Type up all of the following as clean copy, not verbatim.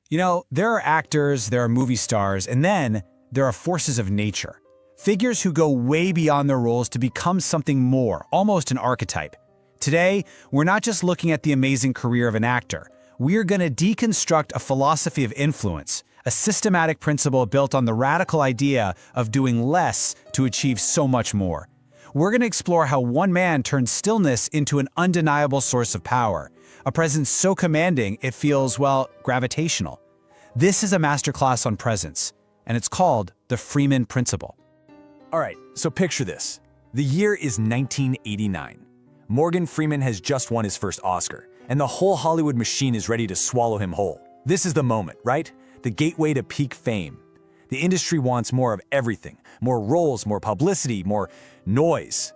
You know, there are actors, there are movie stars, and then there are forces of nature. Figures who go way beyond their roles to become something more, almost an archetype. Today, we're not just looking at the amazing career of an actor. We're going to deconstruct a philosophy of influence, a systematic principle built on the radical idea of doing less to achieve so much more. We're going to explore how one man turned stillness into an undeniable source of power, a presence so commanding it feels, well, gravitational. This is a masterclass on presence, and it's called the Freeman Principle. All right, so picture this. The year is 1989. Morgan Freeman has just won his first Oscar, and the whole Hollywood machine is ready to swallow him whole. This is the moment, right? The gateway to peak fame. The industry wants more of everything. More roles, more publicity, more noise.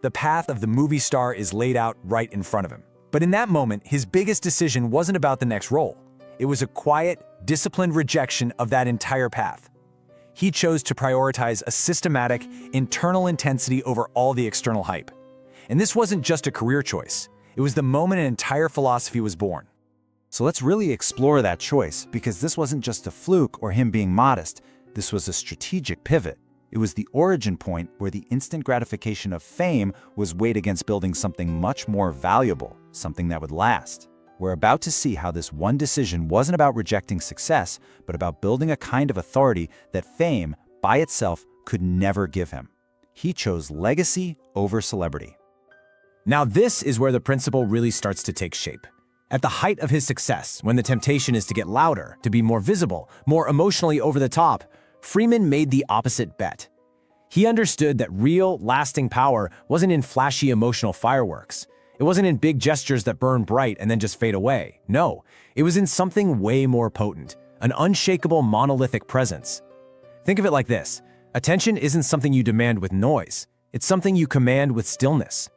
The path of the movie star is laid out right in front of him. But in that moment, his biggest decision wasn't about the next role. It was a quiet, disciplined rejection of that entire path. He chose to prioritize a systematic, internal intensity over all the external hype. And this wasn't just a career choice. It was the moment an entire philosophy was born. So let's really explore that choice, because this wasn't just a fluke or him being modest. This was a strategic pivot. It was the origin point where the instant gratification of fame was weighed against building something much more valuable, something that would last. We're about to see how this one decision wasn't about rejecting success, but about building a kind of authority that fame, by itself, could never give him. He chose legacy over celebrity. Now this is where the principle really starts to take shape. At the height of his success, when the temptation is to get louder, to be more visible, more emotionally over the top, Freeman made the opposite bet. He understood that real, lasting power wasn't in flashy emotional fireworks. It wasn't in big gestures that burn bright and then just fade away. No, it was in something way more potent, an unshakable monolithic presence. Think of it like this. Attention isn't something you demand with noise. It's something you command with stillness.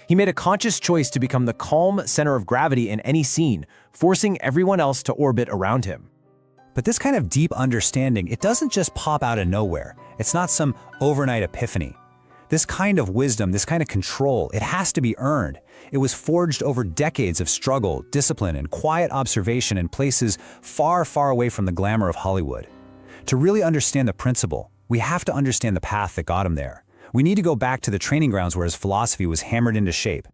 He made a conscious choice to become the calm center of gravity in any scene, forcing everyone else to orbit around him. But this kind of deep understanding, it doesn't just pop out of nowhere. It's not some overnight epiphany. This kind of wisdom, this kind of control, it has to be earned. It was forged over decades of struggle, discipline, and quiet observation in places far, far away from the glamour of Hollywood. To really understand the principle, we have to understand the path that got him there. We need to go back to the training grounds where his philosophy was hammered into shape.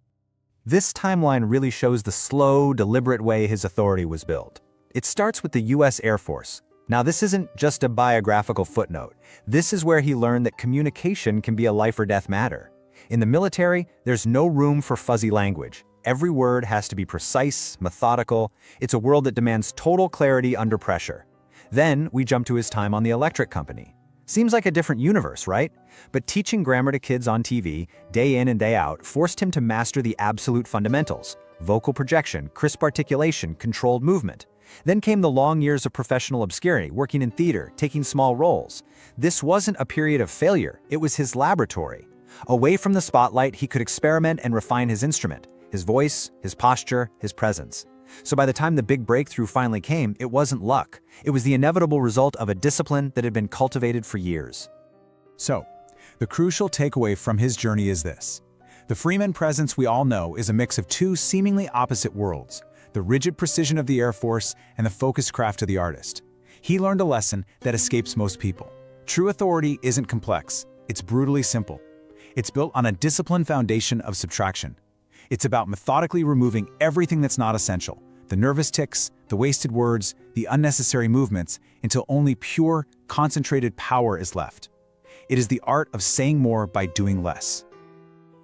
This timeline really shows the slow, deliberate way his authority was built. It starts with the US Air Force. Now, this isn't just a biographical footnote. This is where he learned that communication can be a life or death matter. In the military, there's no room for fuzzy language. Every word has to be precise, methodical. It's a world that demands total clarity under pressure. Then we jump to his time on the electric company. Seems like a different universe, right? But teaching grammar to kids on TV, day in and day out, forced him to master the absolute fundamentals: vocal projection, crisp articulation, controlled movement. Then came the long years of professional obscurity, working in theater, taking small roles. This wasn't a period of failure, it was his laboratory. Away from the spotlight, he could experiment and refine his instrument, his voice, his posture, his presence. So by the time the big breakthrough finally came, it wasn't luck. It was the inevitable result of a discipline that had been cultivated for years. So, the crucial takeaway from his journey is this. The Freeman presence we all know is a mix of two seemingly opposite worlds: the rigid precision of the Air Force and the focused craft of the artist. He learned a lesson that escapes most people. True authority isn't complex, it's brutally simple. It's built on a disciplined foundation of subtraction. It's about methodically removing everything that's not essential: the nervous tics, the wasted words, the unnecessary movements, until only pure, concentrated power is left. It is the art of saying more by doing less.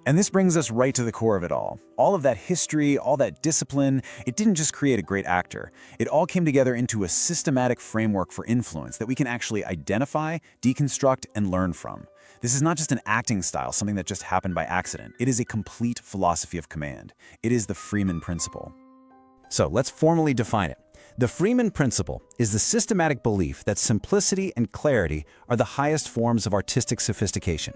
And this brings us right to the core of it all. All of that history, all that discipline, it didn't just create a great actor. It all came together into a systematic framework for influence that we can actually identify, deconstruct, and learn from. This is not just an acting style, something that just happened by accident. It is a complete philosophy of command. It is the Freeman Principle. So let's formally define it. The Freeman Principle is the systematic belief that simplicity and clarity are the highest forms of artistic sophistication.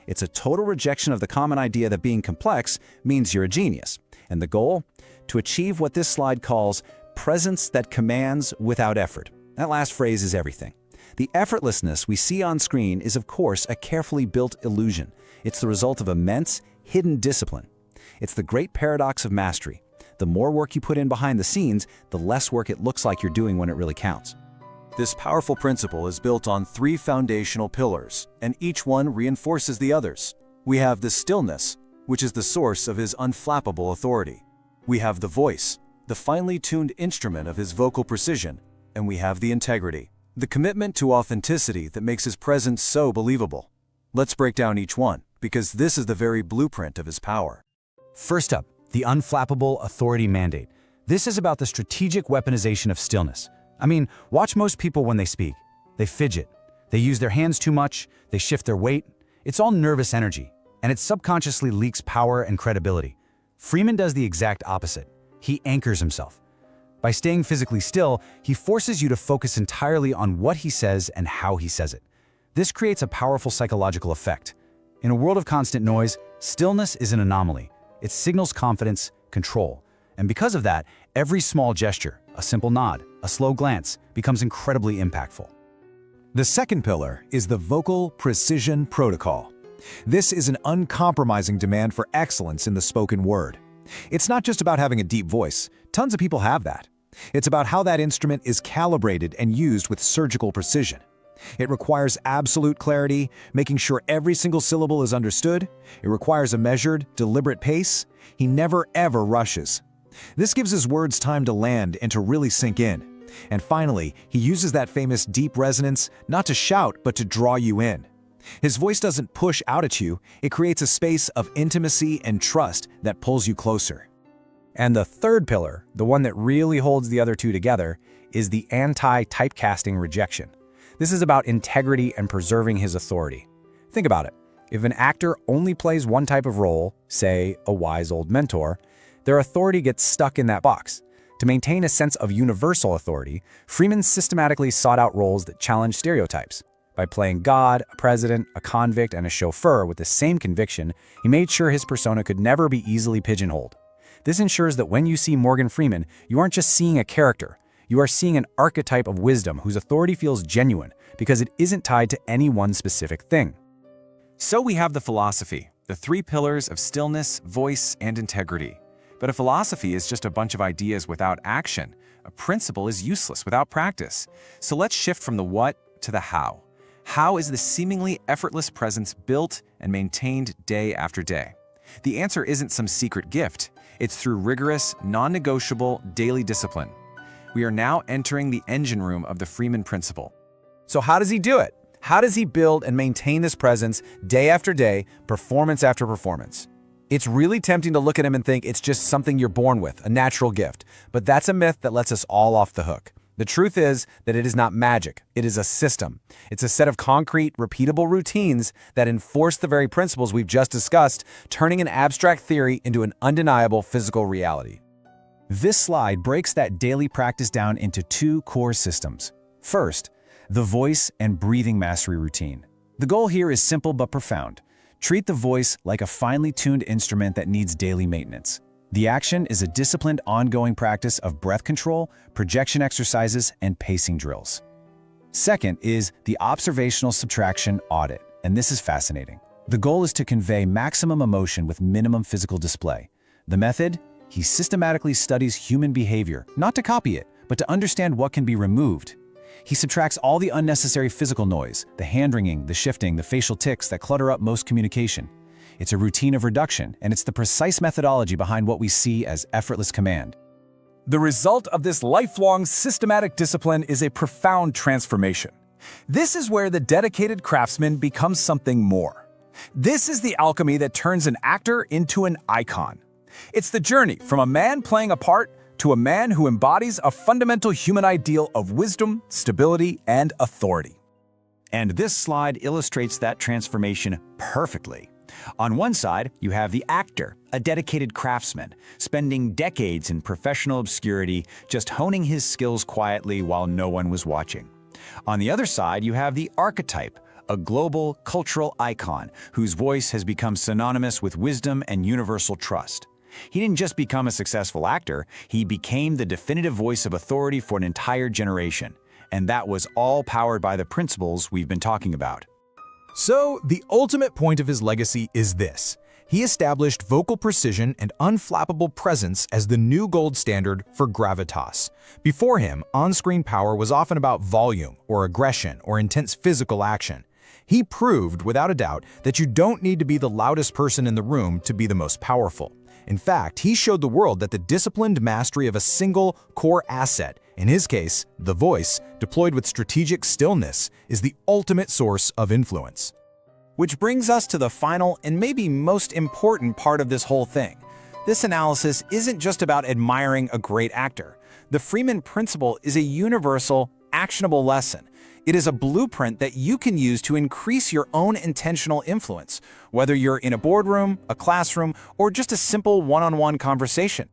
It's a total rejection of the common idea that being complex means you're a genius. And the goal? To achieve what this slide calls presence that commands without effort. That last phrase is everything. The effortlessness we see on screen is, of course, a carefully built illusion. It's the result of immense, hidden discipline. It's the great paradox of mastery. The more work you put in behind the scenes, the less work it looks like you're doing when it really counts. This powerful principle is built on 3 foundational pillars, and each one reinforces the others. We have the stillness, which is the source of his unflappable authority. We have the voice, the finely tuned instrument of his vocal precision, and we have the integrity, the commitment to authenticity that makes his presence so believable. Let's break down each one, because this is the very blueprint of his power. First up, the Unflappable Authority Mandate. This is about the strategic weaponization of stillness. I mean, watch most people when they speak. They fidget. They use their hands too much. They shift their weight. It's all nervous energy, and it subconsciously leaks power and credibility. Freeman does the exact opposite. He anchors himself. By staying physically still, he forces you to focus entirely on what he says and how he says it. This creates a powerful psychological effect. In a world of constant noise, stillness is an anomaly. It signals confidence, control. And because of that, every small gesture, a simple nod, a slow glance, becomes incredibly impactful. The second pillar is the vocal precision protocol. This is an uncompromising demand for excellence in the spoken word. It's not just about having a deep voice. Tons of people have that. It's about how that instrument is calibrated and used with surgical precision. It requires absolute clarity, making sure every single syllable is understood. It requires a measured, deliberate pace. He never ever rushes. This gives his words time to land and to really sink in. And finally, he uses that famous deep resonance not to shout, but to draw you in. His voice doesn't push out at you, it creates a space of intimacy and trust that pulls you closer. And the third pillar, the one that really holds the other two together, is the Anti-Typecasting Rejection. This is about integrity and preserving his authority. Think about it. If an actor only plays one type of role, say a wise old mentor, their authority gets stuck in that box. To maintain a sense of universal authority, Freeman systematically sought out roles that challenge stereotypes. By playing God, a president, a convict, and a chauffeur with the same conviction, he made sure his persona could never be easily pigeonholed. This ensures that when you see Morgan Freeman, you aren't just seeing a character. You are seeing an archetype of wisdom whose authority feels genuine because it isn't tied to any one specific thing. So we have the philosophy, the 3 pillars of stillness, voice, and integrity. But a philosophy is just a bunch of ideas without action. A principle is useless without practice. So let's shift from the what to the how. How is the seemingly effortless presence built and maintained day after day? The answer isn't some secret gift. It's through rigorous, non-negotiable daily discipline. We are now entering the engine room of the Freeman Principle. So how does he do it? How does he build and maintain this presence day after day, performance after performance? It's really tempting to look at him and think it's just something you're born with, a natural gift. But that's a myth that lets us all off the hook. The truth is that it is not magic. It is a system. It's a set of concrete, repeatable routines that enforce the very principles we've just discussed, turning an abstract theory into an undeniable physical reality. This slide breaks that daily practice down into 2 core systems. First, the voice and breathing mastery routine. The goal here is simple but profound. Treat the voice like a finely tuned instrument that needs daily maintenance. The action is a disciplined, ongoing practice of breath control, projection exercises, and pacing drills. Second is the observational subtraction audit, and this is fascinating. The goal is to convey maximum emotion with minimum physical display. The method? He systematically studies human behavior, not to copy it, but to understand what can be removed. He subtracts all the unnecessary physical noise, the hand-wringing, the shifting, the facial tics that clutter up most communication. It's a routine of reduction, and it's the precise methodology behind what we see as effortless command. The result of this lifelong systematic discipline is a profound transformation. This is where the dedicated craftsman becomes something more. This is the alchemy that turns an actor into an icon. It's the journey from a man playing a part to a man who embodies a fundamental human ideal of wisdom, stability, and authority. And this slide illustrates that transformation perfectly. On one side, you have the actor, a dedicated craftsman, spending decades in professional obscurity, just honing his skills quietly while no one was watching. On the other side, you have the archetype, a global cultural icon whose voice has become synonymous with wisdom and universal trust. He didn't just become a successful actor, he became the definitive voice of authority for an entire generation. And that was all powered by the principles we've been talking about. So, the ultimate point of his legacy is this: He established vocal precision and unflappable presence as the new gold standard for gravitas. Before him, on-screen power was often about volume or aggression or intense physical action. He proved, without a doubt, that you don't need to be the loudest person in the room to be the most powerful. In fact, he showed the world that the disciplined mastery of a single core asset, in his case, the voice, deployed with strategic stillness, is the ultimate source of influence. Which brings us to the final and maybe most important part of this whole thing. This analysis isn't just about admiring a great actor. The Freeman Principle is a universal, actionable lesson. It is a blueprint that you can use to increase your own intentional influence, whether you're in a boardroom, a classroom, or just a simple one-on-one conversation.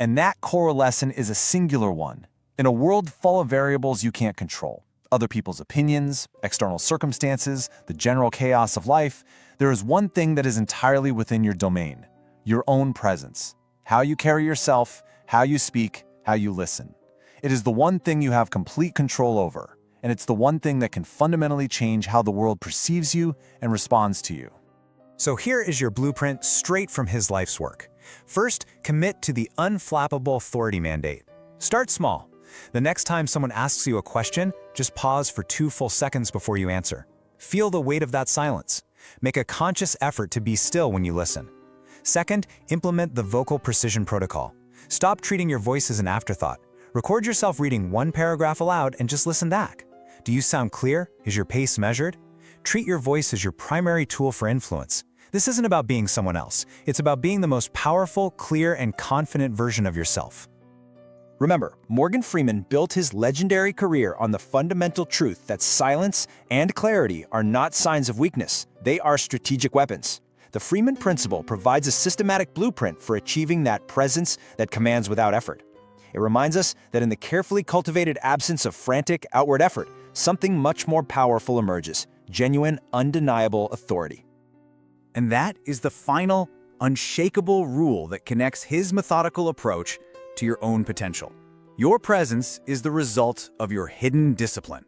And that core lesson is a singular one. In a world full of variables you can't control, other people's opinions, external circumstances, the general chaos of life, there is one thing that is entirely within your domain: your own presence. How you carry yourself, how you speak, how you listen. It is the one thing you have complete control over, and it's the one thing that can fundamentally change how the world perceives you and responds to you. So here is your blueprint straight from his life's work. First, commit to the Unflappable Authority Mandate. Start small. The next time someone asks you a question, just pause for 2 full seconds before you answer. Feel the weight of that silence. Make a conscious effort to be still when you listen. Second, implement the vocal precision protocol. Stop treating your voice as an afterthought. Record yourself reading 1 paragraph aloud and just listen back. Do you sound clear? Is your pace measured? Treat your voice as your primary tool for influence. This isn't about being someone else. It's about being the most powerful, clear, and confident version of yourself. Remember, Morgan Freeman built his legendary career on the fundamental truth that silence and clarity are not signs of weakness. They are strategic weapons. The Freeman Principle provides a systematic blueprint for achieving that presence that commands without effort. It reminds us that in the carefully cultivated absence of frantic, outward effort, something much more powerful emerges: genuine, undeniable authority. And that is the final, unshakable rule that connects his methodical approach to your own potential. Your presence is the result of your hidden discipline.